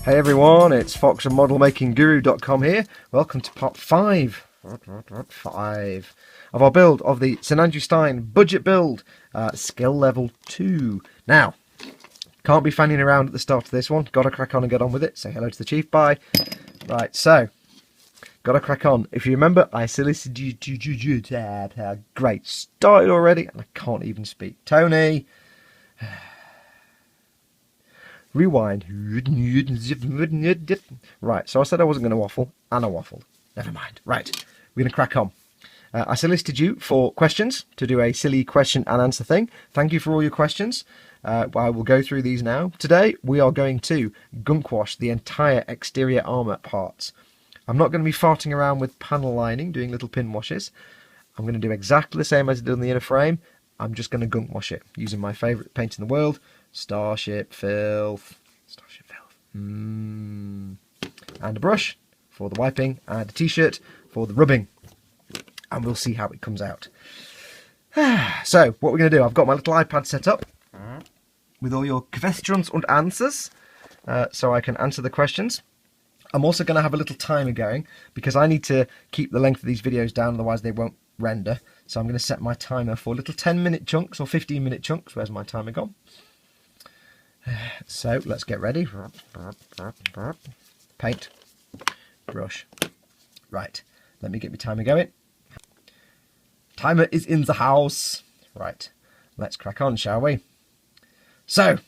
Hey everyone, it's Foxx and modelmakingguru.com here. Welcome to part 5 of our build of the Sinanju Stein budget build, skill level 2. Now, can't be fanning around at the start of this one. Gotta crack on and get on with it. Say hello to the chief, bye. Right, so, gotta crack on. If you remember, I solicited you to great, started already, and I can't even speak. Tony, rewind. Right, so I said I wasn't going to waffle, and I waffled. Never mind. Right, we're going to crack on. I solicited you for questions to do a silly question and answer thing. Thank you for all your questions. I will go through these now. Today, we are going to gunk wash the entire exterior armour parts. I'm not going to be farting around with panel lining, doing little pin washes. I'm going to do exactly the same as I did on the inner frame. I'm just going to gunk wash it using my favourite paint in the world, Starship Filth. Starship Filth. And a brush for the wiping, and a t-shirt for the rubbing. And we'll see how it comes out. So, what we're going to do, I've got my little iPad set up with all your questions and answers, so I can answer the questions. I'm also going to have a little timer going, because I need to keep the length of these videos down, otherwise they won't render. So I'm going to set my timer for little 10-minute chunks or 15-minute chunks. Where's my timer gone? So, let's get ready. Paint. Brush. Right, let me get my timer going. Timer is in the house. Right, let's crack on, shall we? So,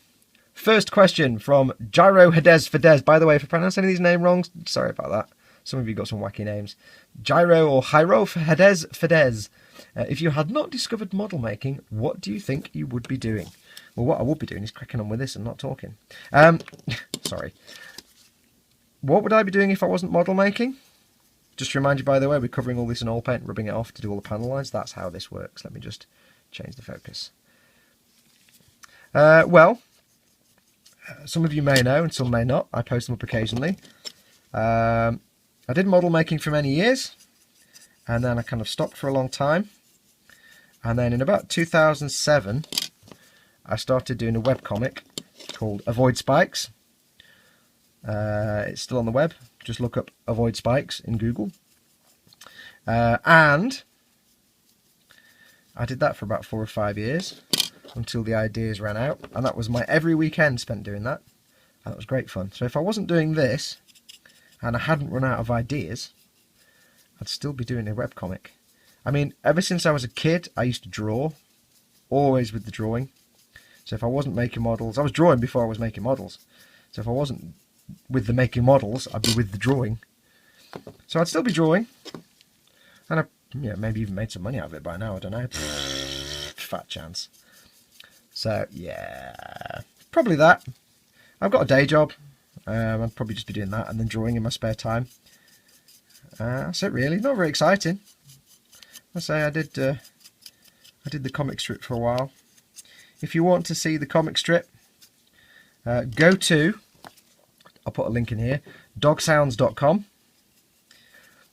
first question from Gyro Hedez Fedez. By the way, if I pronounce any of these names wrong, sorry about that. Some of you got some wacky names. Gyro or Hyro Hedez Fedez. If you had not discovered model making, what do you think you would be doing? Well, what I would be doing is cracking on with this and not talking. Sorry. What would I be doing if I wasn't model making? Just to remind you, by the way, we're covering all this in oil paint, rubbing it off to do all the panel lines. That's how this works. Let me just change the focus. Well, some of you may know and some may not. I post them up occasionally. I did model making for many years, and then I kind of stopped for a long time. And then in about 2007, I started doing a webcomic called Avoid Spikes. It's still on the web. Just look up Avoid Spikes in Google. And I did that for about 4 or 5 years until the ideas ran out. And that was my every weekend spent doing that. And that was great fun. So if I wasn't doing this and I hadn't run out of ideas, I'd still be doing a webcomic. I mean, ever since I was a kid, I used to draw. Always with the drawing. So if I wasn't making models, I was drawing before I was making models. So if I wasn't with the making models, I'd be with the drawing. So I'd still be drawing. And I maybe even made some money out of it by now, I don't know. Fat chance. So, yeah. Probably that. I've got a day job. I'd probably just be doing that and then drawing in my spare time. That's it really. Not very exciting. I say I did the comic strip for a while. If you want to see the comic strip, go to, I'll put a link in here, dogsounds.com.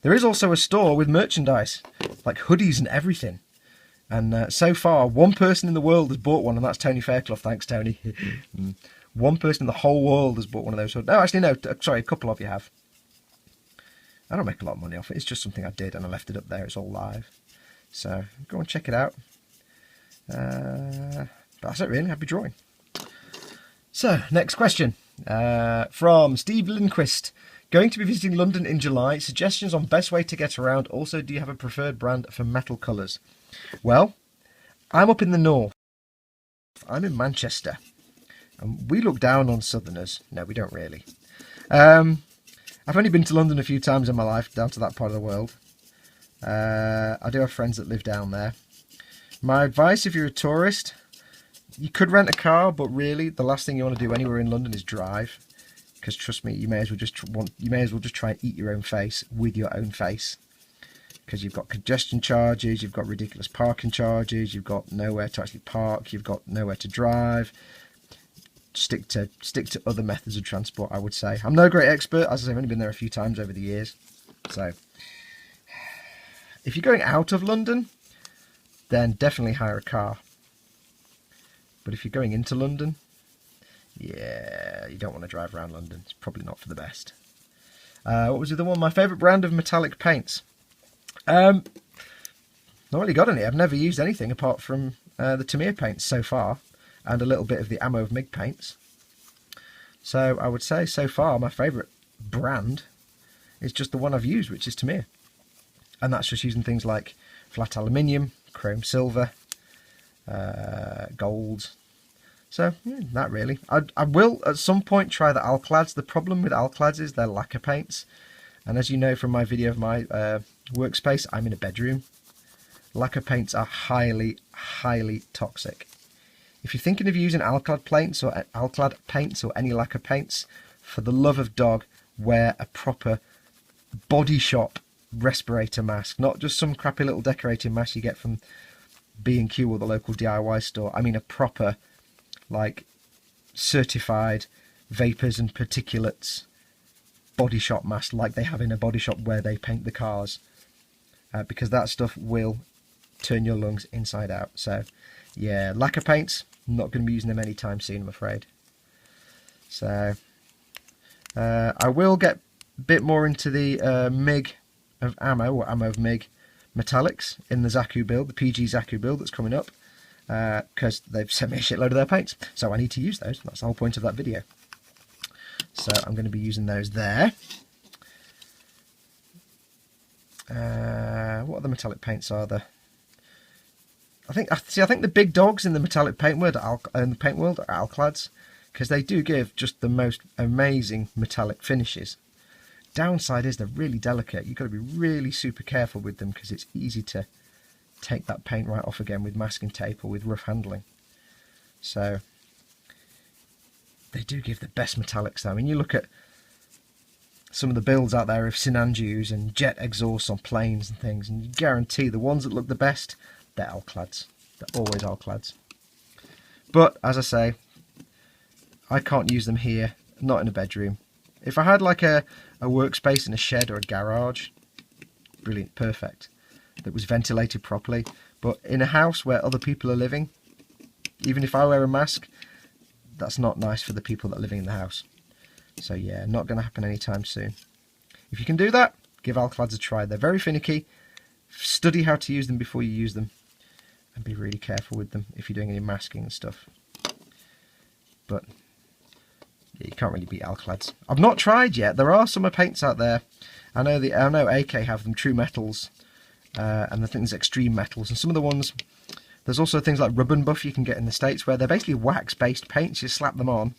There is also a store with merchandise, like hoodies and everything. And so far, one person in the world has bought one, and that's Tony Fairclough. Thanks, Tony. One person in the whole world has bought one of those. No, actually, no. Sorry, a couple of you have. I don't make a lot of money off it. It's just something I did, and I left it up there. It's all live. So, go and check it out. That's it, really. Happy drawing. So, next question. From Steve Lindquist. Going to be visiting London in July. Suggestions on best way to get around. Also, do you have a preferred brand for metal colours? Well, I'm up in the north. I'm in Manchester. And we look down on southerners. No, we don't really. I've only been to London a few times in my life, down to that part of the world. I do have friends that live down there. My advice, if you're a tourist, you could rent a car, but really, the last thing you want to do anywhere in London is drive. Because trust me, you may as well just try and eat your own face with your own face. Because you've got congestion charges, you've got ridiculous parking charges, you've got nowhere to actually park, you've got nowhere to drive. Stick to other methods of transport, I would say. I'm no great expert, as I say, I've only been there a few times over the years. So, if you're going out of London, then definitely hire a car. But if you're going into London, Yeah, you don't want to drive around London. It's probably not for the best. What was the other one? My favourite brand of metallic paints. Not really got any. I've never used anything apart from the Tamiya paints so far, and a little bit of the Ammo of MIG paints. So I would say so far my favourite brand is just the one I've used, which is Tamiya. And that's just using things like flat aluminium, chrome silver, gold. So, that really. I will at some point try the Alclads. The problem with Alclads is they're lacquer paints. And as you know from my video of my workspace, I'm in a bedroom. Lacquer paints are highly, highly toxic. If you're thinking of using Alclad paints or any lacquer paints, for the love of dog, wear a proper body shop respirator mask. Not just some crappy little decorating mask you get from B&Q or the local DIY store. I mean a proper, like, certified vapours and particulates body shop mask, like they have in a body shop where they paint the cars, because that stuff will turn your lungs inside out. So yeah, lacquer paints, not going to be using them anytime soon, I'm afraid. So I will get a bit more into the MIG of Ammo, or Ammo of MIG metallics in the Zaku build, the PG Zaku build that's coming up, because they've sent me a shitload of their paints, so I need to use those. That's the whole point of that video. So I'm going to be using those there. What other metallic paints are there? I think the big dogs in the metallic paint world are Alclads, because they do give just the most amazing metallic finishes. Downside is they're really delicate. You've got to be really super careful with them, because it's easy to take that paint right off again with masking tape or with rough handling. So they do give the best metallics though. I mean, you look at some of the builds out there of Sinanjus and jet exhausts on planes and things, and you guarantee the ones that look the best, they're Alclads. They're always Alclads. But as I say, I can't use them here, not in a bedroom. If I had like a workspace in a shed or a garage, brilliant, perfect, that was ventilated properly. But in a house where other people are living, even if I wear a mask, that's not nice for the people that are living in the house. So yeah, not going to happen anytime soon. If you can do that, give Alclads a try. They're very finicky. Study how to use them before you use them, and be really careful with them if you're doing any masking and stuff. But yeah, you can't really beat Alclads. I've not tried yet. There are summer paints out there. I know AK have them, True Metals, and I think there's Extreme Metals, and some of the ones. There's also things like Rub and Buff you can get in the States, where they're basically wax-based paints. You slap them on,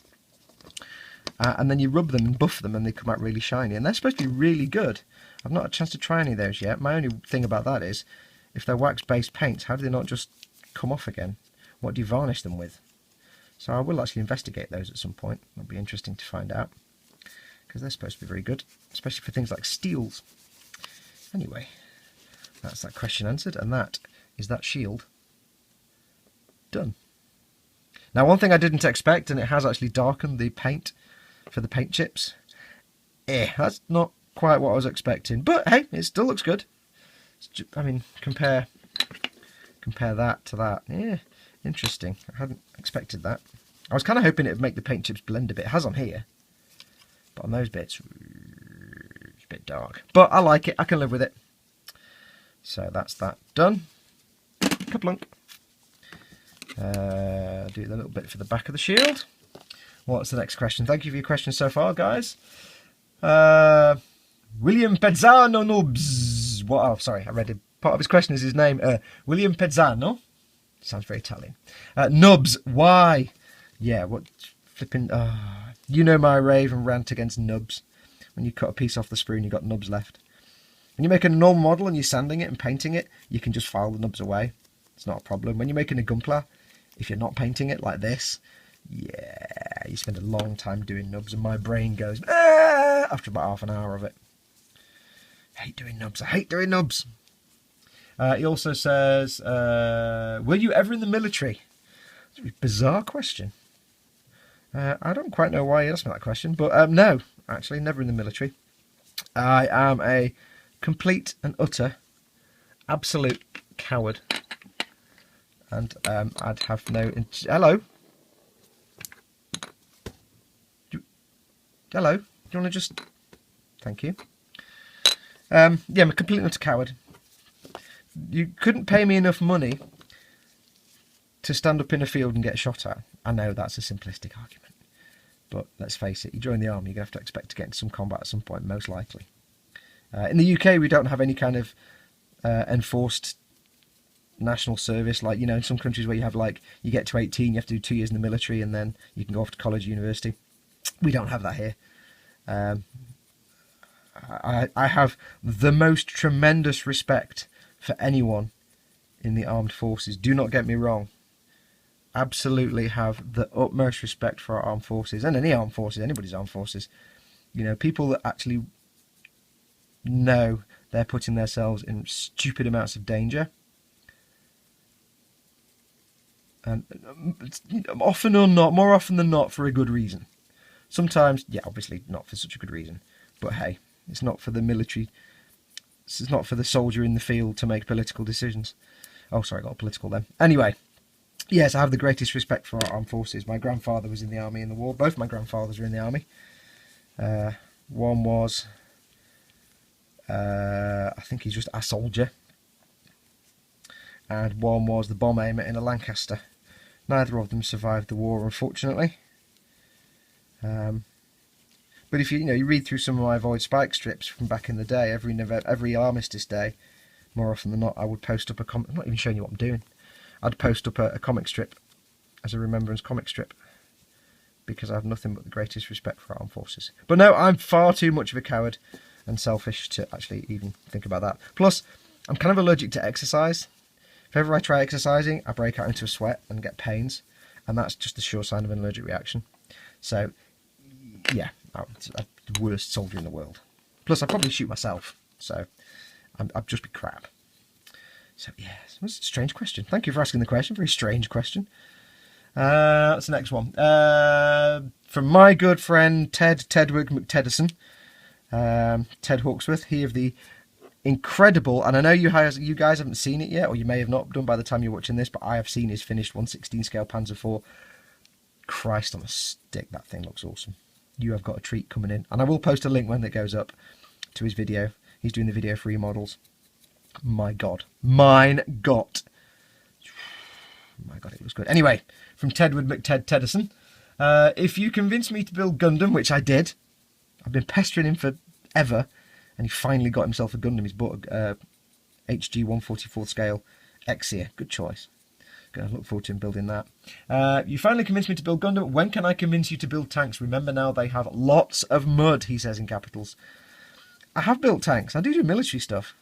and then you rub them and buff them, and they come out really shiny. And they're supposed to be really good. I've not had a chance to try any of those yet. My only thing about that is, if they're wax-based paints, how do they not just come off again? What do you varnish them with? So I will actually investigate those at some point. It'll be interesting to find out, because they're supposed to be very good, especially for things like steels. Anyway, that's that question answered, and that is that shield done. Now, one thing I didn't expect, and it has actually darkened the paint for the paint chips. That's not quite what I was expecting, but hey, it still looks good. I mean, compare that to that. Yeah, interesting. I hadn't expected that. I was kind of hoping it would make the paint chips blend a bit. It has on here, but on those bits, it's a bit dark. But I like it. I can live with it. So that's that done. Kaplunk. Do a little bit for the back of the shield. What's the next question? Thank you for your questions so far, guys. William Pezzano Nubs. What? Oh, sorry, I read it. Part of his question is his name. William Pezzano. Sounds very Italian. Nubs. Why? Yeah, what flipping... you know my rave and rant against nubs. When you cut a piece off the sprue and you've got nubs left. When you're making a normal model and you're sanding it and painting it, you can just file the nubs away. It's not a problem. When you're making a Gunpla, if you're not painting it like this, yeah, you spend a long time doing nubs, and my brain goes after about half an hour of it. I hate doing nubs. I hate doing nubs. He also says, were you ever in the military? That's a bizarre question. I don't quite know why he asked me that question, but no, actually, never in the military. I am a complete and utter, absolute coward. And I'd have no... Hello? Hello. Do you want to just... Thank you. Yeah, I'm a complete utter coward. You couldn't pay me enough money to stand up in a field and get shot at. I know that's a simplistic argument. But let's face it, you join the army, you're going to have to expect to get into some combat at some point, most likely. In the UK, we don't have any kind of enforced national service. Like, you know, in some countries where you have, like, you get to 18, you have to do 2 years in the military, and then you can go off to college or university. We don't have that here. I have the most tremendous respect for anyone in the armed forces. Do not get me wrong. Absolutely have the utmost respect for our armed forces, and any armed forces, anybody's armed forces. You know, people that actually know they're putting themselves in stupid amounts of danger. And often or not, more often than not, for a good reason. Sometimes, yeah, obviously not for such a good reason. But hey, it's not for the military, it's not for the soldier in the field to make political decisions. Oh, sorry, I got political then. Anyway, yes, I have the greatest respect for our armed forces. My grandfather was in the army in the war. Both my grandfathers were in the army. One was, I think he's just a soldier. And one was the bomb aimer in a Lancaster. Neither of them survived the war, unfortunately. But if you read through some of my Void Spike strips from back in the day, every Armistice Day, more often than not, I would post up a comic. I'm not even showing you what I'm doing. I'd post up a comic strip as a remembrance comic strip, because I have nothing but the greatest respect for our armed forces. But no, I'm far too much of a coward and selfish to actually even think about that. Plus, I'm kind of allergic to exercise. If ever I try exercising, I break out into a sweat and get pains, and that's just the sure sign of an allergic reaction. So, yeah, I'm the worst soldier in the world. Plus, I'd probably shoot myself, so I'd just be crap. So, yes, that's a strange question. Thank you for asking the question. Very strange question. What's the next one? From my good friend Tedwig McTedison, Ted Hawksworth, he of the incredible, and I know you guys haven't seen it yet, or you may have not done by the time you're watching this, but I have seen his finished 1/16 scale Panzer IV. Christ on a stick, that thing looks awesome. You have got a treat coming in, and I will post a link when it goes up to his video. He's doing the video for remodels. My God, my God, it looks good. Anyway, from Tedward McTedison, if you convinced me to build Gundam, which I did, I've been pestering him for ever, and he finally got himself a Gundam. He's bought a HG 1/44 scale Exia. Good choice. Gonna look forward to him building that. You finally convinced me to build Gundam. When can I convince you to build tanks? Remember now, they have lots of mud, he says in capitals. I have built tanks. I do military stuff.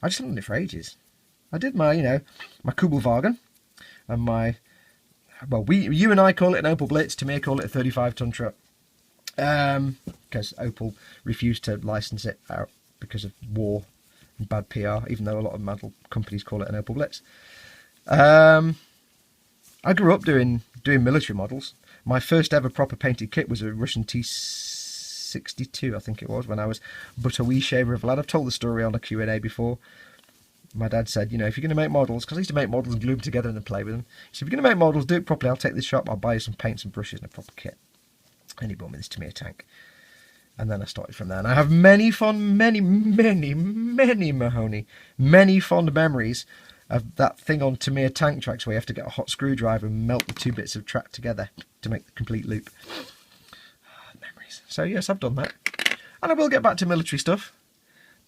I just haven't done it for ages. I did my, my Kubelwagen and my, well, you and I call it an Opel Blitz. To me, I call it a 35-ton truck. Because Opel refused to license it out because of war and bad PR, even though a lot of metal companies call it an Opel Blitz. I grew up doing military models. My first ever proper painted kit was a Russian T-62, I think it was, when I was but a wee shaver of a lad. I've told the story on a Q&A before. My dad said, if you're going to make models, because I used to make models and glue them together and then play with them. He said, if you're going to make models, do it properly. I'll take this shop, I'll buy you some paints and brushes and a proper kit. And he bought me this Tamiya tank. And then I started from there. And I have many fond memories of that thing on Tamiya tank tracks where you have to get a hot screwdriver and melt the two bits of track together to make the complete loop. Memories. So yes, I've done that. And I will get back to military stuff.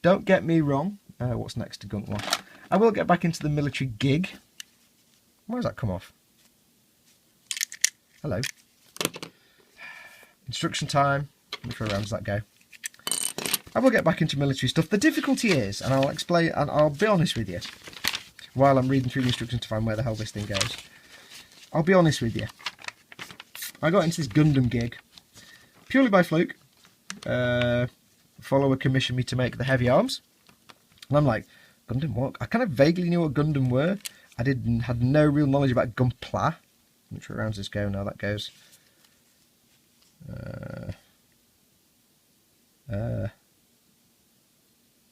Don't get me wrong. What's next to Gunk 1? I will get back into the military gig. Why does that come off? Hello. Instruction time. Which way around does that go? I will get back into military stuff. The difficulty is, and I'll explain, and I'll be honest with you, while I'm reading through the instructions to find where the hell this thing goes. I'll be honest with you. I got into this Gundam gig purely by fluke. Follower commissioned me to make the heavy arms. And I'm like, Gundam what? I kind of vaguely knew what Gundam were. I had no real knowledge about Gunpla. Which way around does this go now? That goes.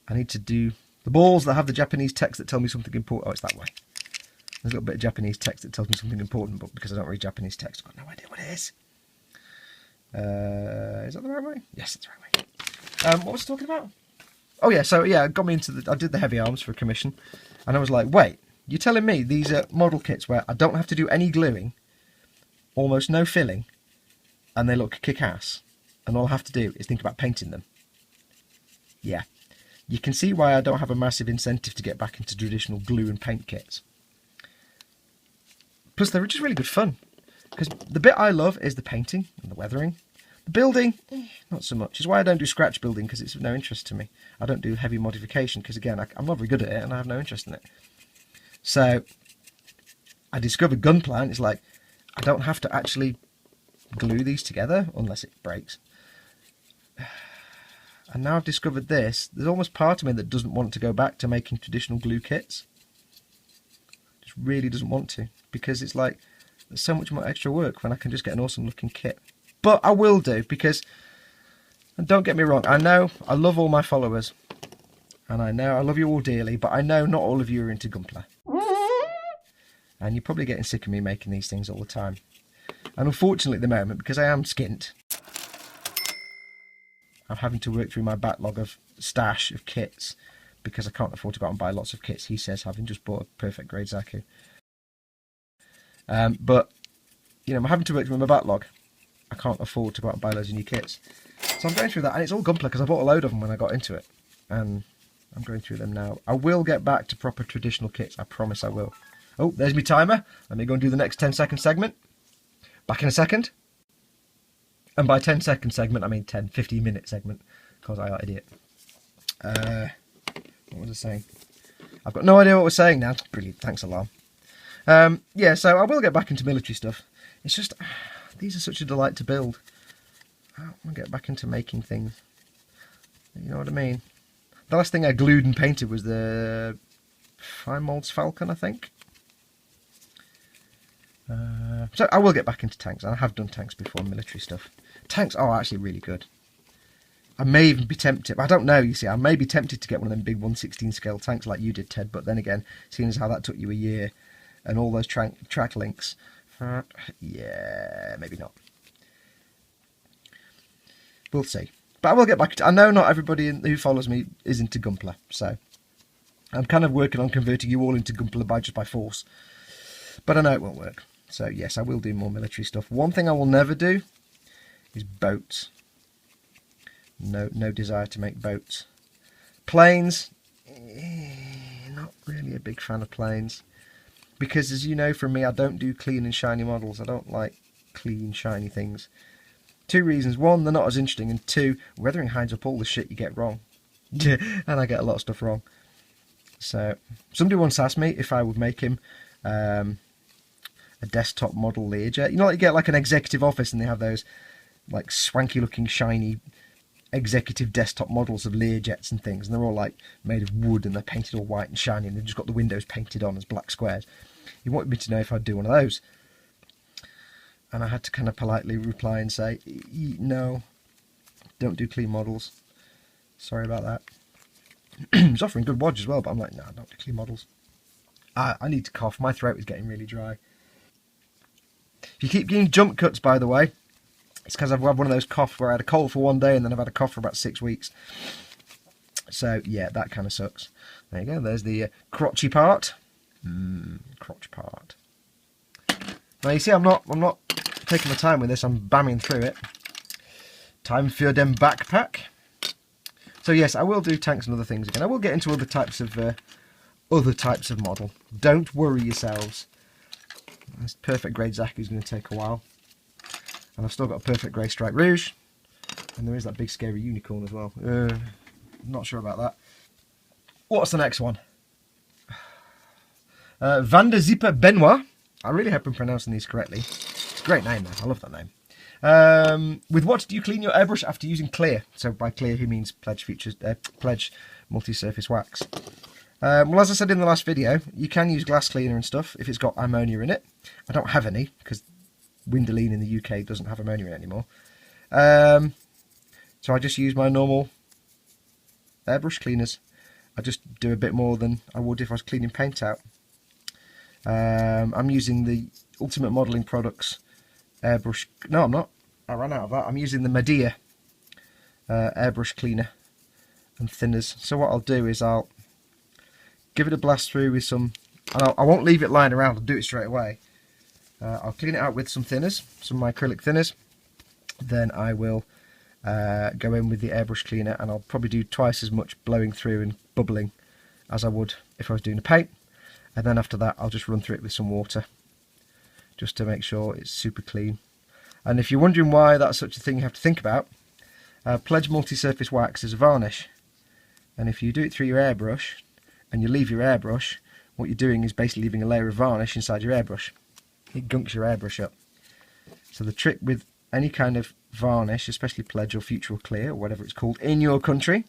I need to do the balls that have the Japanese text that tell me something important. Oh, it's that way. There's a little bit of Japanese text that tells me something important, but because I don't read Japanese text, I've got no idea what it is. Is that the right way? Yes, that's the right way. What was I talking about? Oh yeah, so yeah, it got me into I did the heavy arms for a commission, and I was like, wait, you're telling me these are model kits where I don't have to do any gluing, almost no filling, and they look kick-ass, and all I have to do is think about painting them. Yeah, you can see why I don't have a massive incentive to get back into traditional glue and paint kits. Plus, they're just really good fun, because the bit I love is the painting and the weathering. The building, not so much. It's why I don't do scratch building, because it's of no interest to me. I don't do heavy modification, because again, I'm not very good at it, and I have no interest in it. So, I discovered Gunpla, and it's like, I don't have to actually glue these together, unless it breaks. And now I've discovered this, there's almost part of me that doesn't want to go back to making traditional glue kits. Just really doesn't want to, because it's like, there's so much more extra work when I can just get an awesome looking kit. But I will do, because, and don't get me wrong, I know I love all my followers, and I know I love you all dearly, but I know not all of you are into Gunpla. And you're probably getting sick of me making these things all the time. And unfortunately at the moment, because I am skint, I'm having to work through my backlog of stash of kits, because I can't afford to go out and buy lots of kits, he says, having just bought a perfect grade Zaku. But, you know, I'm having to work through my backlog. I can't afford to go out and buy loads of new kits. So I'm going through that, and it's all Gunpla, because I bought a load of them when I got into it. And I'm going through them now. I will get back to proper traditional kits, I promise I will. Oh, there's my timer. Let me go and do the next 10-second segment. Back in a second. And by 10-second segment, I mean 15-minute segment, because I are idiot. What was I saying? I've got no idea what we're saying now. Brilliant, thanks alarm. Yeah, so I will get back into military stuff. It's just, these are such a delight to build. I want to get back into making things. You know what I mean? The last thing I glued and painted was the Fine Molds Falcon, I think. So I will get back into tanks. I have done tanks before, military stuff. Tanks are actually really good. I may even be tempted, I don't know, you see, I may be tempted to get one of them big 1/16 scale tanks like you did, Ted, but then again, seeing as how that took you a year, and all those track links, yeah, maybe not. We'll see. But I will get back to, I know not everybody who follows me is into Gunpla, so I'm kind of working on converting you all into Gunpla just by force. But I know it won't work. So yes, I will do more military stuff. One thing I will never do is boats. No desire to make boats. Planes, not really a big fan of planes. Because as you know from me, I don't do clean and shiny models. I don't like clean, shiny things. 2 reasons. 1, they're not as interesting. And 2, weathering hides up all the shit you get wrong. And I get a lot of stuff wrong. So, somebody once asked me if I would make him a desktop model Learjet. You know, like you get like an executive office and they have those like swanky looking shiny executive desktop models of Learjets and things, and they're all like made of wood and they're painted all white and shiny and they've just got the windows painted on as black squares. He wanted me to know if I'd do one of those, and I had to kind of politely reply and say no, don't do clean models, sorry about that. He's offering good wads as well, but I'm like, no, I don't do clean models. I need to cough, my throat is getting really dry. If you keep getting jump cuts, by the way, it's because I've had one of those coughs where I had a cold for one day and then I've had a cough for about 6 weeks. So yeah, that kind of sucks. There you go, there's the crotchy part. Crotch part. Now you see, I'm not taking my time with this, I'm bamming through it. Time for them backpack. So yes, I will do tanks and other things again. I will get into other types of model. Don't worry yourselves. This perfect grade Zaku is going to take a while. And I've still got a perfect grey Stripe Rouge. And there is that big scary unicorn as well. Not sure about that. What's the next one? Van der Zipper Benoit. I really hope I'm pronouncing these correctly. It's a great name though. I love that name. With what do you clean your airbrush after using clear? So by clear he means Pledge multi-surface wax. Well, as I said in the last video, you can use glass cleaner and stuff if it's got ammonia in it. I don't have any because Windoline in the UK doesn't have ammonia in it anymore. So I just use my normal airbrush cleaners. I just do a bit more than I would if I was cleaning paint out. I'm using the Ultimate Modelling Products airbrush. No, I'm not. I ran out of that. I'm using the Medea airbrush cleaner and thinners. So what I'll do is I'll give it a blast through with some, and I won't leave it lying around, I'll do it straight away. I'll clean it out with some thinners, some of my acrylic thinners. Then I will go in with the airbrush cleaner, and I'll probably do twice as much blowing through and bubbling as I would if I was doing a paint. And then after that I'll just run through it with some water just to make sure it's super clean. And if you're wondering why that's such a thing you have to think about, Pledge Multi-Surface Wax is a varnish, and if you do it through your airbrush and you leave your airbrush, what you're doing is basically leaving a layer of varnish inside your airbrush. It gunks your airbrush up. So the trick with any kind of varnish, especially Pledge or Future or Clear or whatever it's called in your country,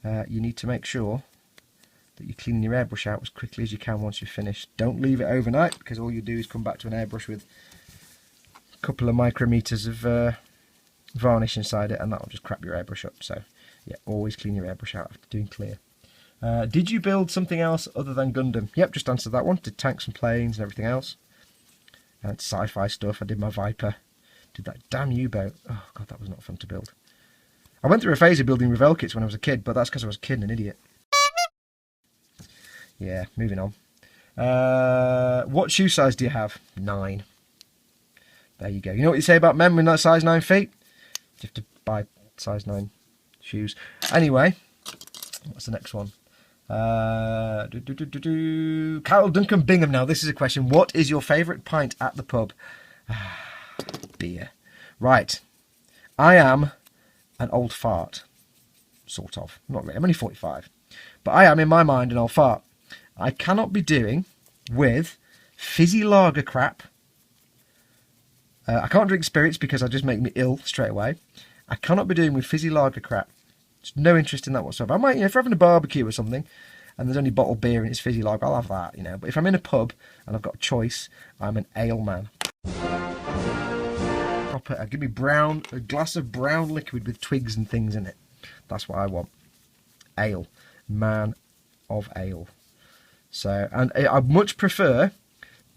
you need to make sure that you're cleaning your airbrush out as quickly as you can once you're finished. Don't leave it overnight, because all you do is come back to an airbrush with a couple of micrometers of varnish inside it, and that'll just crap your airbrush up. So yeah, always clean your airbrush out after doing clear. Did you build something else other than Gundam? Yep, just answered that one. Did tanks and planes and everything else. And sci-fi stuff. I did my Viper. Did that damn U-boat. Oh god, that was not fun to build. I went through a phase of building Revell kits when I was a kid, but that's because I was a kid and an idiot. Yeah, moving on. What shoe size do you have? 9. There you go. You know what you say about men with that size 9 feet? You have to buy size 9 shoes. Anyway, what's the next one? Carol Duncan Bingham. Now, this is a question. What is your favourite pint at the pub? Beer. Right. I am an old fart. Sort of. Not really. I'm only 45. But I am, in my mind, an old fart. I cannot be doing with fizzy lager crap. I can't drink spirits because they just make me ill straight away. I cannot be doing with fizzy lager crap. There's no interest in that whatsoever. I might, if we're having a barbecue or something and there's only bottled beer and it's fizzy lager, I'll have that, But if I'm in a pub and I've got a choice, I'm an ale man. Proper, give me a glass of brown liquid with twigs and things in it. That's what I want. Ale. Man of ale. So, and I much prefer,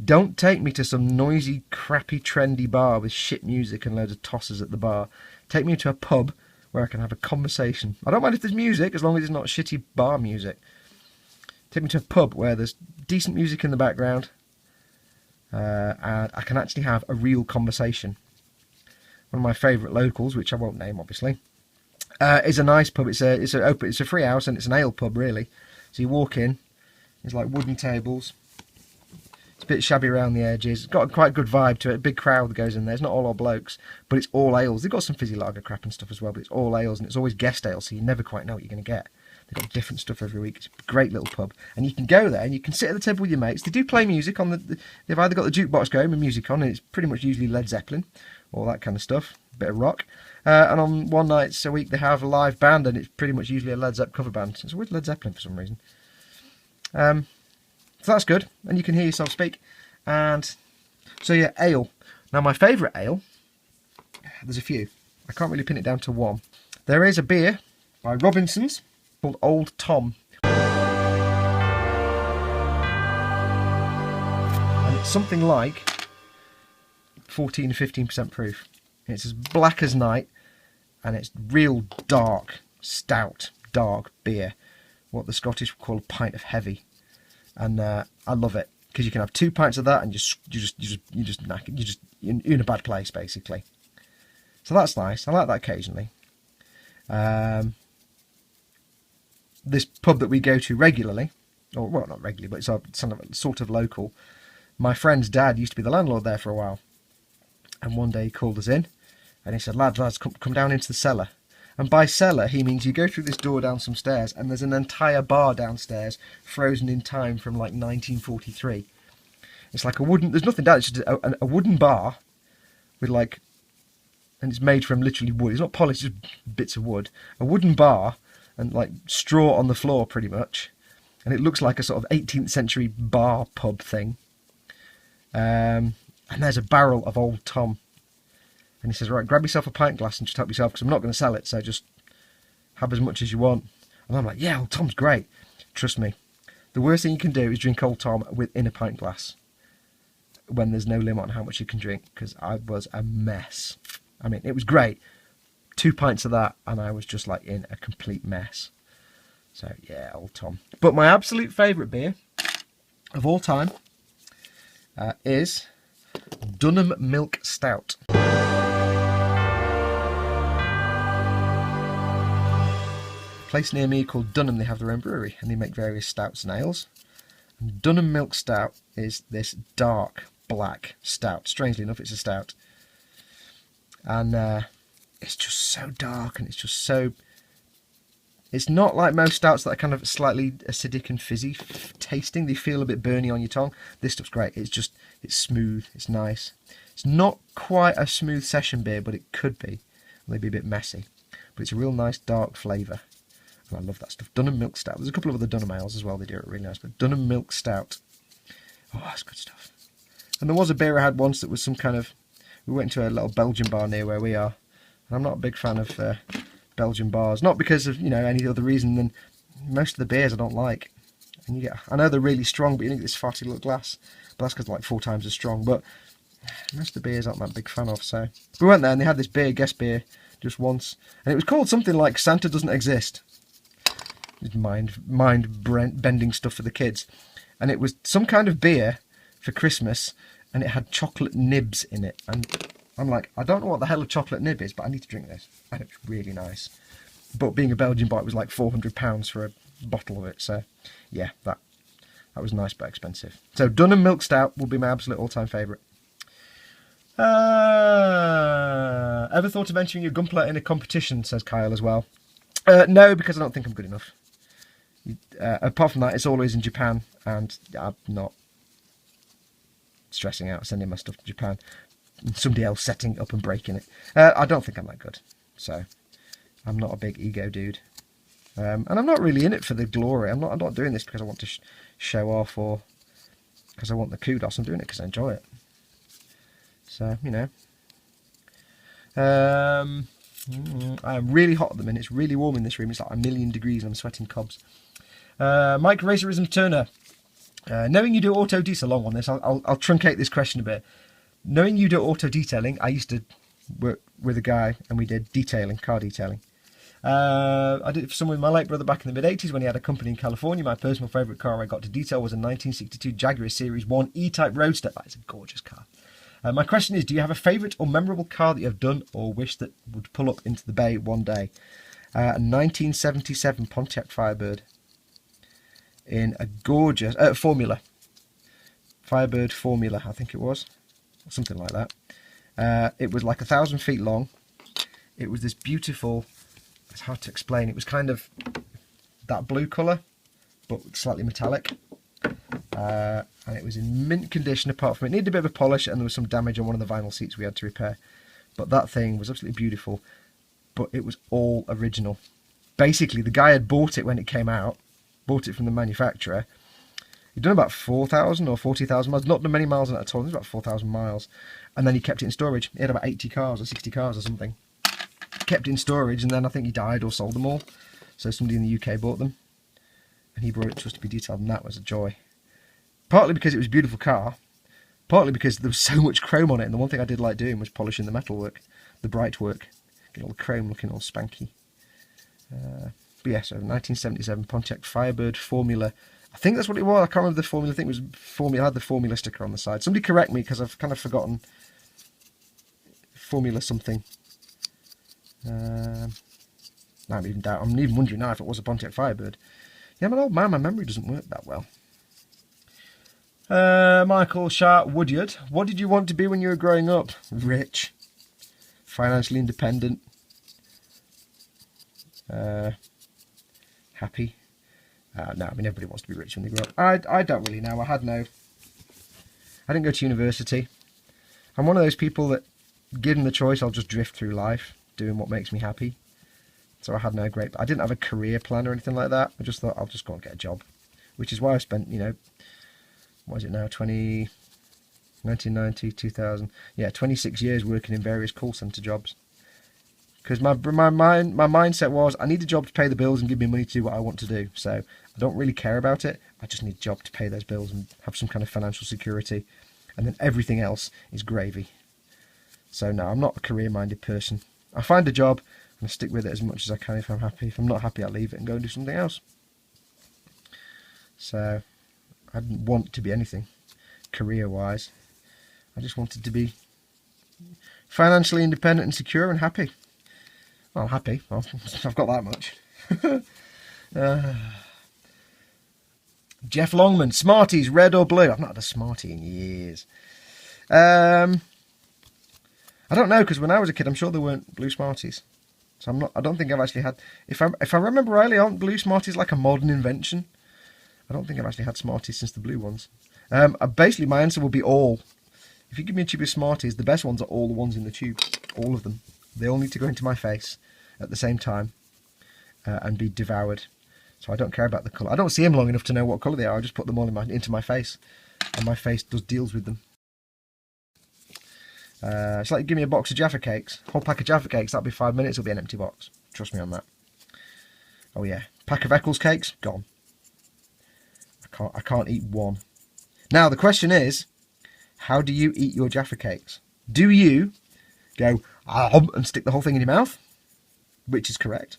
don't take me to some noisy, crappy, trendy bar with shit music and loads of tossers at the bar. Take me to a pub where I can have a conversation. I don't mind if there's music, as long as it's not shitty bar music. Take me to a pub where there's decent music in the background, and I can actually have a real conversation. One of my favourite locals, which I won't name, obviously, is a nice pub. It's a free house, and it's an ale pub, really. So you walk in, there's like wooden tables. It's a bit shabby around the edges. It's got a quite good vibe to it. A big crowd that goes in there. It's not all old blokes, but it's all ales. They've got some fizzy lager crap and stuff as well, but it's all ales, and it's always guest ale, so you never quite know what you're going to get. They've got different stuff every week. It's a great little pub, and you can go there and you can sit at the table with your mates. They do play music on they've either got the jukebox going with music on, and it's pretty much usually Led Zeppelin, all that kind of stuff, a bit of rock. And on one night a week they have a live band, and it's pretty much usually a Led Zeppelin cover band. It's with Led Zeppelin for some reason. So that's good, and you can hear yourself speak. And so yeah, ale. Now my favourite ale, there's a few. I can't really pin it down to one. There is a beer by Robinson's called Old Tom. And it's something like 14-15% proof. It's as black as night, and it's real dark, stout, dark beer. What the Scottish would call a pint of heavy. And I love it, because you can have 2 pints of that and you just knack it. You're in a bad place, basically. So that's nice. I like that occasionally. This pub that we go to regularly, or well, not regularly, but it's sort of local. My friend's dad used to be the landlord there for a while, and one day he called us in, and he said, "Lads, come down into the cellar." And by cellar, he means you go through this door down some stairs, and there's an entire bar downstairs, frozen in time from like 1943. It's like there's nothing down, it's just a wooden bar with like, and it's made from literally wood. It's not polished, just bits of wood. A wooden bar, and like straw on the floor pretty much. And it looks like a sort of 18th century bar pub thing. And there's a barrel of Old Tom. And he says, right, grab yourself a pint glass and just help yourself, because I'm not going to sell it, so just have as much as you want. And I'm like, yeah, Old Tom's great. Trust me. The worst thing you can do is drink Old Tom within a pint glass when there's no limit on how much you can drink, because I was a mess. I mean, it was great. 2 pints of that, and I was just like in a complete mess. So yeah, old Tom. But my absolute favourite beer of all time is Dunham Milk Stout. A place near me called Dunham, they have their own brewery, and they make various stouts and ales. And Dunham Milk Stout is this dark black stout. Strangely enough, it's a stout. And it's just so dark, and it's just so... It's not like most stouts that are kind of slightly acidic and fizzy tasting. They feel a bit burny on your tongue. This stuff's great. It's smooth. It's nice. It's not quite a smooth session beer, but it could be. Maybe a bit messy. But it's a real nice dark flavour. And I love that stuff. Dunham Milk Stout. There's a couple of other Dunham ales as well. They do it really nice. But Dunham Milk Stout. Oh, that's good stuff. And there was a beer I had once that was some kind of... We went to a little Belgian bar near where we are. And I'm not a big fan of... Belgian bars, not because of any other reason than most of the beers I don't like. And I know they're really strong, but you get this fatty little glass, but that's because they're like 4 times as strong. But most of the beers I'm not a big fan of. So we went there and they had this beer, guest beer, just once, and it was called something like Santa Doesn't Exist. It's mind bending stuff for the kids, and it was some kind of beer for Christmas, and it had chocolate nibs in it, and I'm like, I don't know what the hell a chocolate nib is, but I need to drink this. And it was really nice. But being a Belgian bar, it was like £400 for a bottle of it. So, yeah, that was nice but expensive. So, Dunham Milk Stout will be my absolute all-time favourite. Ever thought of entering your gunpla in a competition, says Kyle as well. No, because I don't think I'm good enough. Apart from that, it's always in Japan, and I'm not stressing out sending my stuff to Japan. Somebody else setting it up and breaking it. I don't think I'm that good, so I'm not a big ego dude, and I'm not really in it for the glory. I'm not doing this because I want to show off or because I want the kudos. I'm doing it because I enjoy it. So I am really hot at the minute. It's really warm in this room. It's like 1,000,000 degrees and I'm sweating cobs. Mike Racerism Turner, knowing you do auto detail, long on this, I'll truncate this question a bit. Knowing you do auto detailing, I used to work with a guy and we did detailing, car detailing. I did it for someone with my late brother back in the mid-80s when he had a company in California. My personal favourite car I got to detail was a 1962 Jaguar Series 1 E-Type Roadster. That is a gorgeous car. My question is, do you have a favourite or memorable car that you have done or wish that would pull up into the bay one day? A 1977 Pontiac Firebird in a gorgeous... Formula. Firebird Formula, I think it was. Something like that. It was like 1,000 feet long. It was this beautiful, it's hard to explain, it was kind of that blue colour but slightly metallic, and it was in mint condition apart from it needed a bit of a polish and there was some damage on one of the vinyl seats we had to repair, but that thing was absolutely beautiful, but it was all original. Basically the guy had bought it when it came out, bought it from the manufacturer. He'd done about 4,000 or 40,000 miles, not done many miles on it at all, it was about 4,000 miles. And then he kept it in storage. He had about 80 cars or 60 cars or something. Kept it in storage, and then I think he died or sold them all. So somebody in the UK bought them. And he brought it to us to be detailed, and that was a joy. Partly because it was a beautiful car, partly because there was so much chrome on it, and the one thing I did like doing was polishing the metalwork, the bright work, getting all the chrome looking all spanky. But yeah, so 1977 Pontiac Firebird Formula. I think that's what it was. I can't remember the formula. I think it was Formula. I had the Formula sticker on the side. Somebody correct me because I've kind of forgotten. Formula something. I'm even wondering now if it was a Pontiac Firebird. Yeah, I'm an old man. My memory doesn't work that well. Michael Sharp Woodyard. What did you want to be when you were growing up? Rich. Financially independent. Happy. No, I mean, everybody wants to be rich when they grow up. I don't really know. I didn't go to university. I'm one of those people that, given the choice, I'll just drift through life, doing what makes me happy. So I had no great... I didn't have a career plan or anything like that. I just thought, I'll just go and get a job. Which is why I spent, what is it now, 1990, 2000... Yeah, 26 years working in various call centre jobs. Because my mindset was, I need a job to pay the bills and give me money to do what I want to do. So I don't really care about it. I just need a job to pay those bills and have some kind of financial security. And then everything else is gravy. So no, I'm not a career-minded person. I find a job and I stick with it as much as I can if I'm happy. If I'm not happy, I'll leave it and go and do something else. So I didn't want to be anything career-wise. I just wanted to be financially independent and secure and happy. Well, I'm happy. Well, I've got that much. Jeff Longman, Smarties, red or blue? I've not had a Smartie in years. I don't know, because when I was a kid, I'm sure there weren't blue Smarties. So I don't think I've actually had. If I remember rightly, aren't blue Smarties like a modern invention? I don't think I've actually had Smarties since the blue ones. Basically, my answer will be all. If you give me a tube of Smarties, the best ones are all the ones in the tube. All of them. They all need to go into my face at the same time and be devoured. So I don't care about the colour. I don't see them long enough to know what colour they are. I just put them all into my face. And my face deals with them. It's like give me a box of Jaffa cakes. Whole pack of Jaffa cakes, that'll be 5 minutes, it'll be an empty box. Trust me on that. Oh yeah. Pack of Eccles cakes, gone. I can't eat one. Now the question is, how do you eat your Jaffa cakes? Do you go and stick the whole thing in your mouth? Which is correct.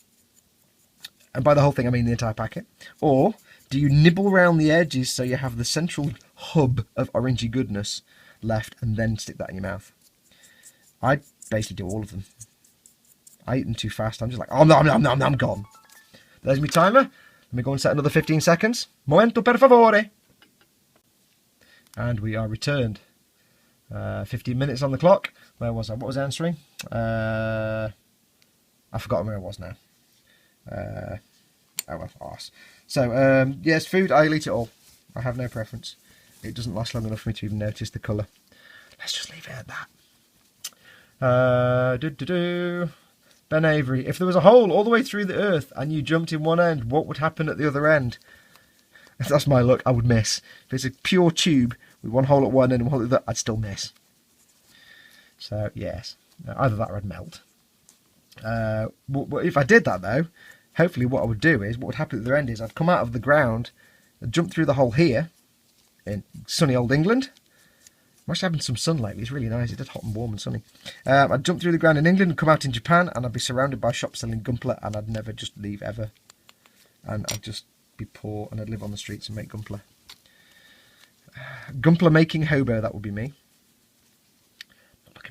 And by the whole thing I mean the entire packet. Or do you nibble around the edges so you have the central hub of orangey goodness left and then stick that in your mouth? I basically do all of them. I eat them too fast. I'm just like, I'm gone. There's my timer. Let me go and set another 15 seconds. Momento per favore. And we are returned. 15 minutes on the clock. Where was I? What was I answering? I've forgotten where I was now. Oh well, arse. So, yes, food, I'll eat it all. I have no preference. It doesn't last long enough for me to even notice the colour. Let's just leave it at that. Ben Avery, if there was a hole all the way through the earth and you jumped in one end, what would happen at the other end? If that's my luck, I would miss. If it's a pure tube with one hole at one end and one hole at the other, I'd still miss. So, yes. Either that or I'd melt. If I did that, though, hopefully what I would do is, what would happen at the other end is I'd come out of the ground, I'd jump through the hole here, in sunny old England. I'm actually having some sun lately, it's really nice, it's hot and warm and sunny. I'd jump through the ground in England and come out in Japan, and I'd be surrounded by shops selling Gunpla, and I'd never just leave ever. And I'd just be poor, and I'd live on the streets and make Gunpla. Gunpla making hobo, that would be me.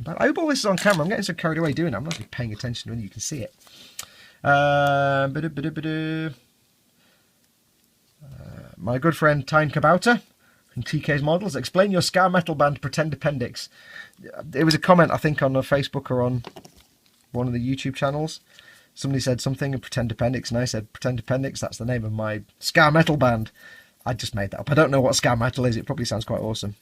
I hope all this is on camera. I'm getting so carried away doing it. I'm not really paying attention when you can see it. My good friend Tyne Kabouter from TK's Models. Explain your ska metal band Pretend Appendix. It was a comment, I think, on Facebook or on one of the YouTube channels. Somebody said something in Pretend Appendix, and I said, Pretend Appendix, that's the name of my ska metal band. I just made that up. I don't know what ska metal is. It probably sounds quite awesome.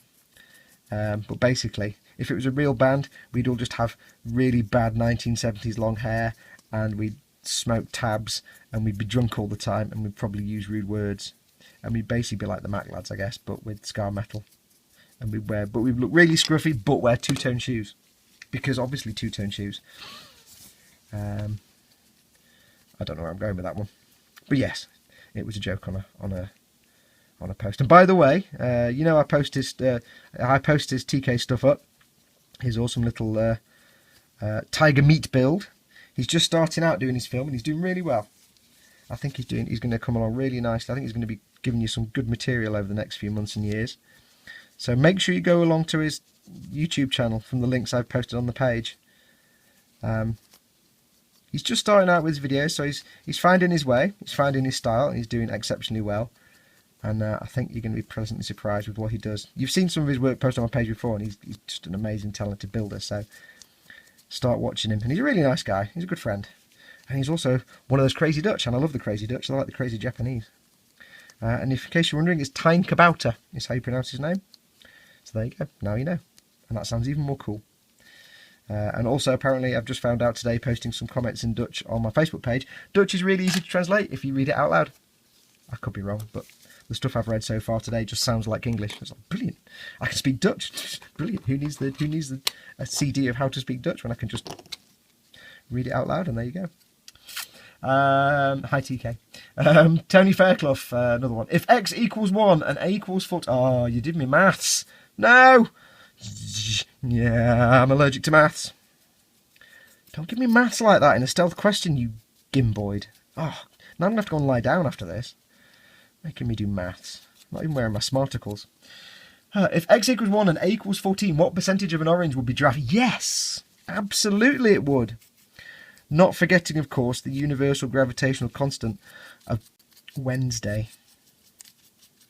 But basically, if it was a real band, we'd all just have really bad 1970s long hair, and we'd smoke tabs, and we'd be drunk all the time, and we'd probably use rude words, and we'd basically be like the Mac Lads, I guess, but with ska metal. And we'd look really scruffy, but wear two-tone shoes, because obviously two-tone shoes. I don't know where I'm going with that one, but yes, it was a joke on a post. And by the way, you know, I post his TK stuff up. His awesome little tiger meat build. He's just starting out doing his film, and he's doing really well. I think he's going to come along really nicely. I think he's going to be giving you some good material over the next few months and years. So make sure you go along to his YouTube channel from the links I've posted on the page. He's just starting out with his videos, so he's finding his way, he's finding his style, and he's doing exceptionally well. And I think you're going to be pleasantly surprised with what he does. You've seen some of his work posted on my page before, and he's just an amazing, talented builder. So start watching him. And he's a really nice guy. He's a good friend. And he's also one of those crazy Dutch, and I love the crazy Dutch. I like the crazy Japanese. And in case you're wondering, it's Tyne Kabouter is how you pronounce his name. So there you go. Now you know. And that sounds even more cool. And also, apparently, I've just found out today, posting some comments in Dutch on my Facebook page. Dutch is really easy to translate if you read it out loud. I could be wrong, but the stuff I've read so far today just sounds like English. It's like, brilliant. I can speak Dutch. Brilliant. Who needs a CD of how to speak Dutch when I can just read it out loud? And there you go. Hi TK. Tony Fairclough, another one. If x equals 1 and a equals 4... Oh, you did me maths. No! Yeah, I'm allergic to maths. Don't give me maths like that in a stealth question, you gimboid. Oh, now I'm going to have to go and lie down after this. Making me do maths. I'm not even wearing my smarticles. If x equals 1 and a equals 14, what percentage of an orange would be giraffe? Yes! Absolutely it would. Not forgetting, of course, the universal gravitational constant of Wednesday.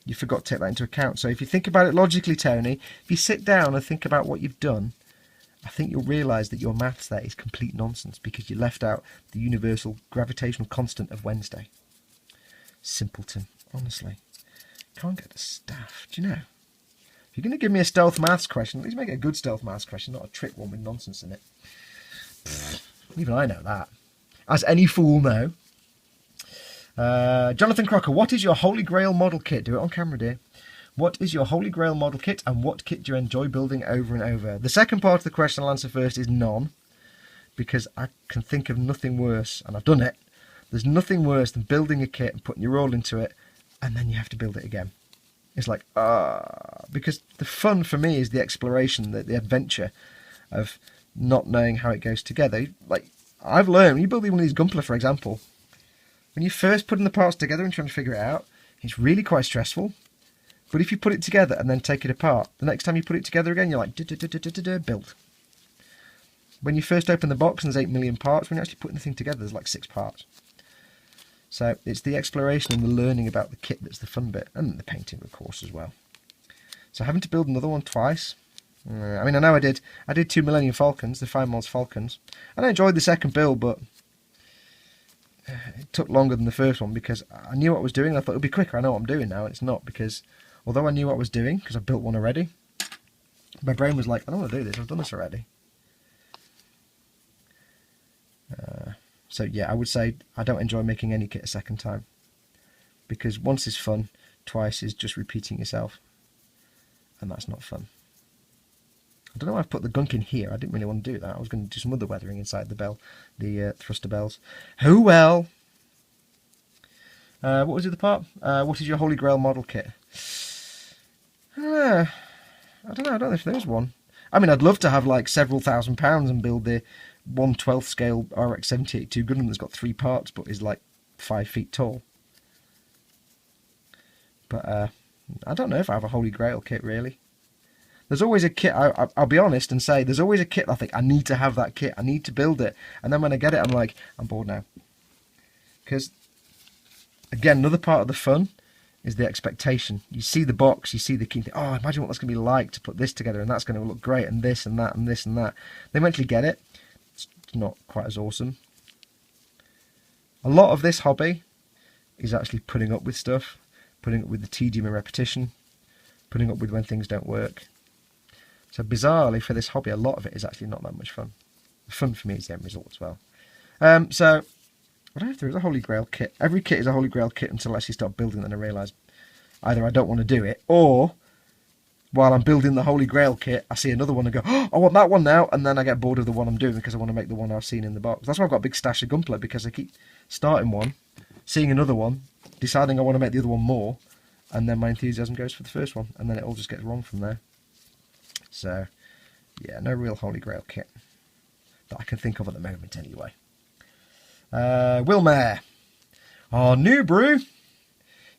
You forgot to take that into account. So if you think about it logically, Tony, if you sit down and think about what you've done, I think you'll realise that your maths there is complete nonsense because you left out the universal gravitational constant of Wednesday. Simpleton, honestly. Can't get the staff. Do you know? If you're going to give me a stealth maths question, at least make it a good stealth maths question, not a trick one with nonsense in it. Even I know that. As any fool know. Jonathan Crocker, what is your Holy Grail model kit? Do it on camera, dear. What is your Holy Grail model kit and what kit do you enjoy building over and over? The second part of the question I'll answer first is none. Because I can think of nothing worse, and I've done it. There's nothing worse than building a kit and putting your all into it and then you have to build it again. It's like, because the fun for me is the exploration, the adventure of not knowing how it goes together. Like, I've learned, when you build one of these Gunpla, for example, when you're first putting the parts together and trying to figure it out, it's really quite stressful. But if you put it together and then take it apart, the next time you put it together again, you're like, build. When you first open the box and there's 8 million parts, when you're actually putting the thing together, there's like 6 parts. So it's the exploration and the learning about the kit that's the fun bit, and the painting, of course, as well. So having to build another one twice. I mean, I know I did 2 Millennium Falcons, the Fine Mods Falcons, and I enjoyed the second build, but it took longer than the first one because I knew what I was doing. And I thought it would be quicker. I know what I'm doing now, and it's not, because although I knew what I was doing because I built one already, my brain was like, I don't want to do this. I've done this already. So yeah, I would say I don't enjoy making any kit a second time, because once is fun, twice is just repeating yourself, and that's not fun. I don't know why I've put the gunk in here. I didn't really want to do that. I was going to do some other weathering inside the bell, the thruster bells. Oh well. What was the other part? What is your Holy Grail model kit? I don't know. I don't know if there's one. I mean, I'd love to have like several £1,000s and build the 1/12 scale RX 7082 Gundam that's got 3 parts but is like 5 feet tall. But I don't know if I have a Holy Grail kit really. There's always a kit, I'll be honest and say, there's always a kit I think, I need to have that kit, I need to build it. And then when I get it, I'm like, I'm bored now. Because, again, another part of the fun is the expectation. You see the box, you see the key, oh, imagine what that's going to be like to put this together, and that's going to look great, and this and that and this and that. Then eventually get it, it's not quite as awesome. A lot of this hobby is actually putting up with stuff, putting up with the tedium and repetition, putting up with when things don't work. So bizarrely for this hobby, a lot of it is actually not that much fun. The fun for me is the end result as well. So I don't know if there is a Holy Grail kit. Every kit is a Holy Grail kit until I actually start building it and I realise either I don't want to do it, or while I'm building the Holy Grail kit, I see another one and go, oh, I want that one now, and then I get bored of the one I'm doing because I want to make the one I've seen in the box. That's why I've got a big stash of Gunpla, because I keep starting one, seeing another one, deciding I want to make the other one more, and then my enthusiasm goes for the first one, and then it all just gets wrong from there. So, yeah, no real Holy Grail kit that I can think of at the moment, anyway. Wilmare, our new brew.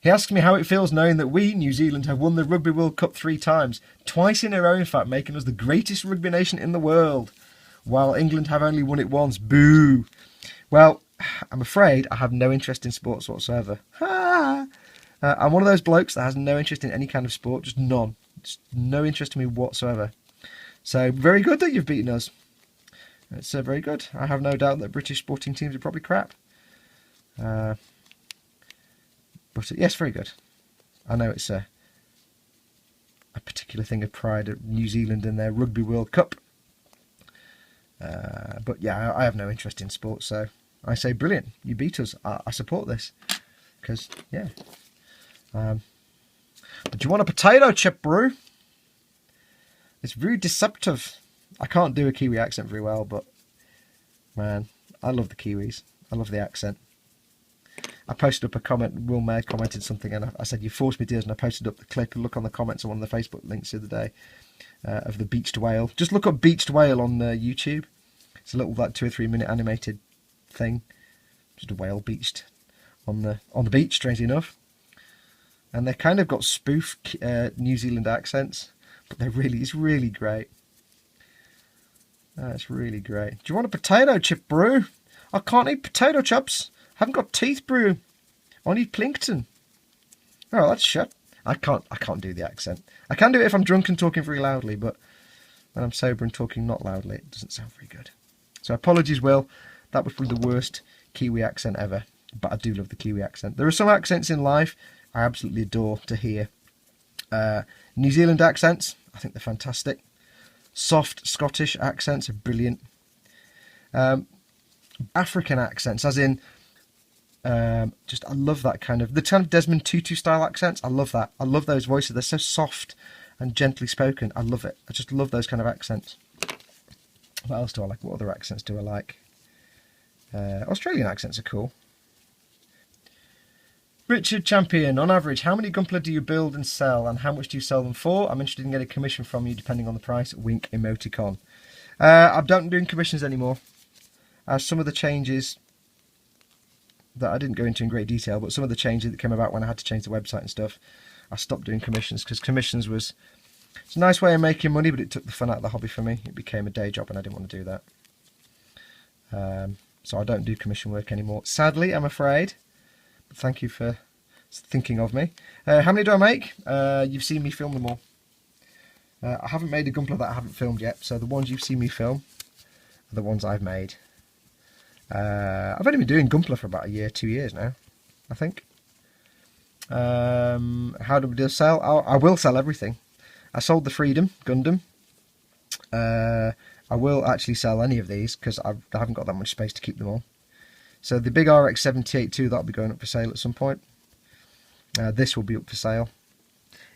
He asks me how it feels knowing that we, New Zealand, have won the Rugby World Cup 3 times, twice in a row, in fact, making us the greatest rugby nation in the world, while England have only won it once. Boo! Well, I'm afraid I have no interest in sports whatsoever. I'm one of those blokes that has no interest in any kind of sport, just none. Just no interest in me whatsoever. So, very good that you've beaten us. It's very good. I have no doubt that British sporting teams are probably crap. But yes, very good. I know it's a particular thing of pride at New Zealand and their Rugby World Cup. But yeah, I have no interest in sports, so I say brilliant. You beat us. I support this. Because, yeah. But you want a potato chip brew? It's very deceptive. I can't do a Kiwi accent very well, but man, I love the Kiwis. I love the accent. I posted up a comment, Will Mayer commented something, and I said, you forced me to do this, and I posted up the clip, and look on the comments on one of the Facebook links the other day. of the beached whale. Just look up beached whale on YouTube. It's a little like 2 or 3 minute animated thing. Just a whale beached on the beach, strangely enough. And they kind of got spoof New Zealand accents, but it's really great. It's really great. Do you want a potato chip, brew? I can't eat potato chips. I haven't got teeth, brew. I need plankton. Oh, that's shit. I can't do the accent. I can do it if I'm drunk and talking very loudly, but when I'm sober and talking not loudly, it doesn't sound very good. So apologies, Will. That was probably the worst Kiwi accent ever, but I do love the Kiwi accent. There are some accents in life I absolutely adore to hear. New Zealand accents, I think they're fantastic. Soft Scottish accents are brilliant. African accents, as in, I love that kind of Desmond Tutu style accents. I love that. I love those voices. They're so soft and gently spoken. I love it. I just love those kind of accents. What else do I like? What other accents do I like? Australian accents are cool. Richard Champion, on average, how many Gunpla do you build and sell, and how much do you sell them for? I'm interested in getting a commission from you, depending on the price. Wink emoticon. I don't do commissions anymore. Some of the changes that I didn't go into in great detail, but some of the changes that came about when I had to change the website and stuff, I stopped doing commissions, because commissions it's a nice way of making money, but it took the fun out of the hobby for me. It became a day job, and I didn't want to do that. So I don't do commission work anymore. Sadly, I'm afraid. But thank you for thinking of me. How many do I make? You've seen me film them all. I haven't made a Gunpla that I haven't filmed yet, so the ones you've seen me film are the ones I've made. I've only been doing Gunpla for about a year, 2 years now, I think. How do we sell? I will sell everything. I sold the Freedom Gundam. I will actually sell any of these because I haven't got that much space to keep them all. So the big RX 78-2, that'll be going up for sale at some point. This will be up for sale.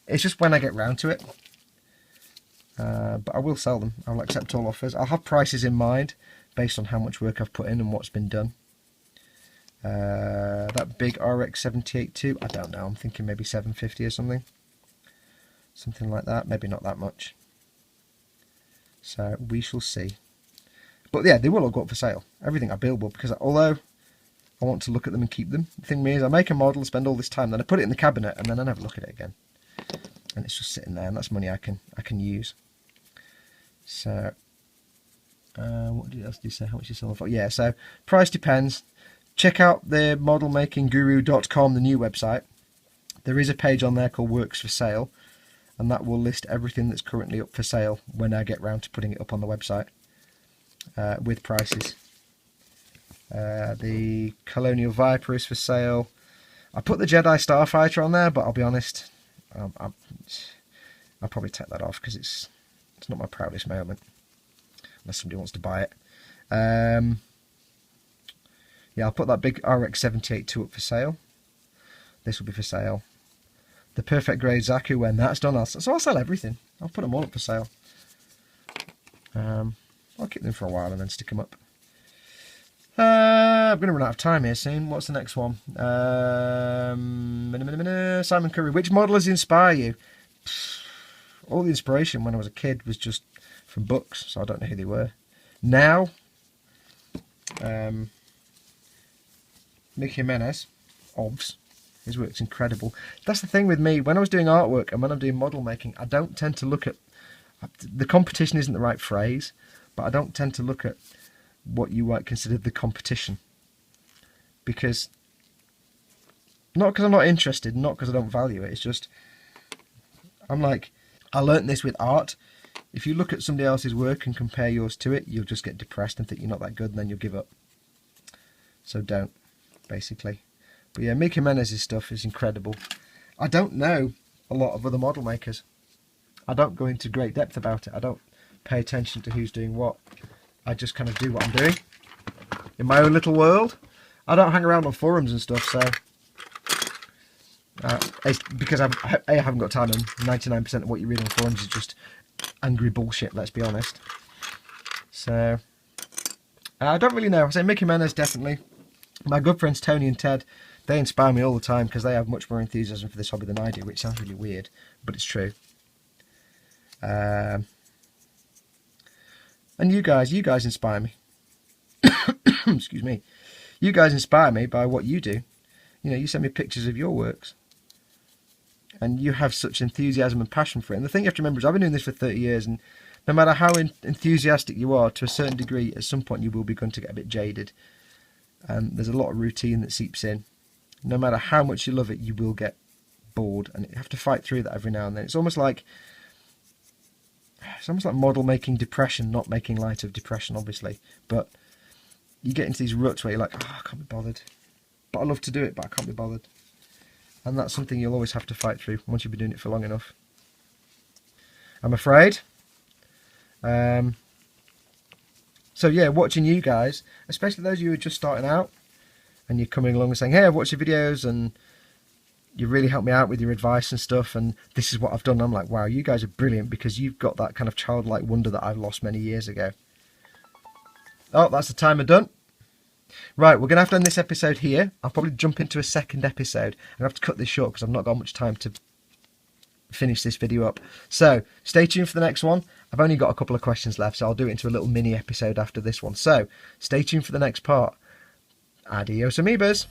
It's just when I get round to it. But I will sell them. I'll accept all offers. I'll have prices in mind based on how much work I've put in and what's been done. That big RX 78-2, I don't know. I'm thinking maybe 750 or something. Something like that. Maybe not that much. So we shall see. But yeah, they will all go up for sale. Everything I build will, because although I want to look at them and keep them, the thing is I make a model, spend all this time, then I put it in the cabinet and then I never look at it again. And it's just sitting there, and that's money I can use. So what else do you say? How much you sell for? Yeah, so price depends. Check out the modelmakingguru.com, the new website. There is a page on there called Works for Sale, and that will list everything that's currently up for sale when I get round to putting it up on the website with prices. The Colonial Viper is for sale. I put the Jedi Starfighter on there, but I'll be honest, I'll probably take that off because it's not my proudest moment, unless somebody wants to buy it. Yeah, I'll put that big RX 78-2 up for sale. This will be for sale. The Perfect Grade Zaku, when that's done, I'll sell everything. I'll put them all up for sale. I'll keep them for a while and then stick them up. I'm going to run out of time here soon. What's the next one? Simon Curry. Which modellers inspire you? All the inspiration when I was a kid was just from books, so I don't know who they were. Now, Mick Jimenez, OBS, his work's incredible. That's the thing with me. When I was doing artwork and when I'm doing model making, I don't tend to look at... The competition isn't the right phrase, but I don't tend to look at what you might consider the competition. Because... Not because I'm not interested, not because I don't value it, it's just... I'm like... I learnt this with art. If you look at somebody else's work and compare yours to it, you'll just get depressed and think you're not that good, and then you'll give up. So don't, basically. But yeah, Mick Jimenez's stuff is incredible. I don't know a lot of other model makers. I don't go into great depth about it. I don't pay attention to who's doing what. I just kind of do what I'm doing in my own little world. I don't hang around on forums and stuff, so... it's because I haven't got time, and 99% of what you read on forums is just angry bullshit, let's be honest. So, I don't really know. I say Mick Jimenez, definitely. My good friends Tony and Ted, they inspire me all the time because they have much more enthusiasm for this hobby than I do, which sounds really weird, but it's true. And you guys inspire me. Excuse me. You guys inspire me by what you do. You know, you send me pictures of your works. And you have such enthusiasm and passion for it. And the thing you have to remember is I've been doing this for 30 years, and no matter how enthusiastic you are, to a certain degree, at some point you will begin to get a bit jaded. And there's a lot of routine that seeps in. No matter how much you love it, you will get bored, and you have to fight through that every now and then. It's almost like model making depression, not making light of depression, obviously. But you get into these ruts where you're like, oh, I can't be bothered. But I love to do it, but I can't be bothered. And that's something you'll always have to fight through once you've been doing it for long enough, I'm afraid. So yeah, watching you guys, especially those of you who are just starting out, and you're coming along and saying, hey, I've watched your videos, and you really helped me out with your advice and stuff, and this is what I've done. And I'm like, wow, you guys are brilliant, because you've got that kind of childlike wonder that I've lost many years ago. Oh, that's the timer done. Right, we're going to have to end this episode here. I'll probably jump into a second episode. I'm going to have to cut this short because I've not got much time to finish this video up. So, stay tuned for the next one. I've only got a couple of questions left, so I'll do it into a little mini episode after this one. So, stay tuned for the next part. Adios, amoebas.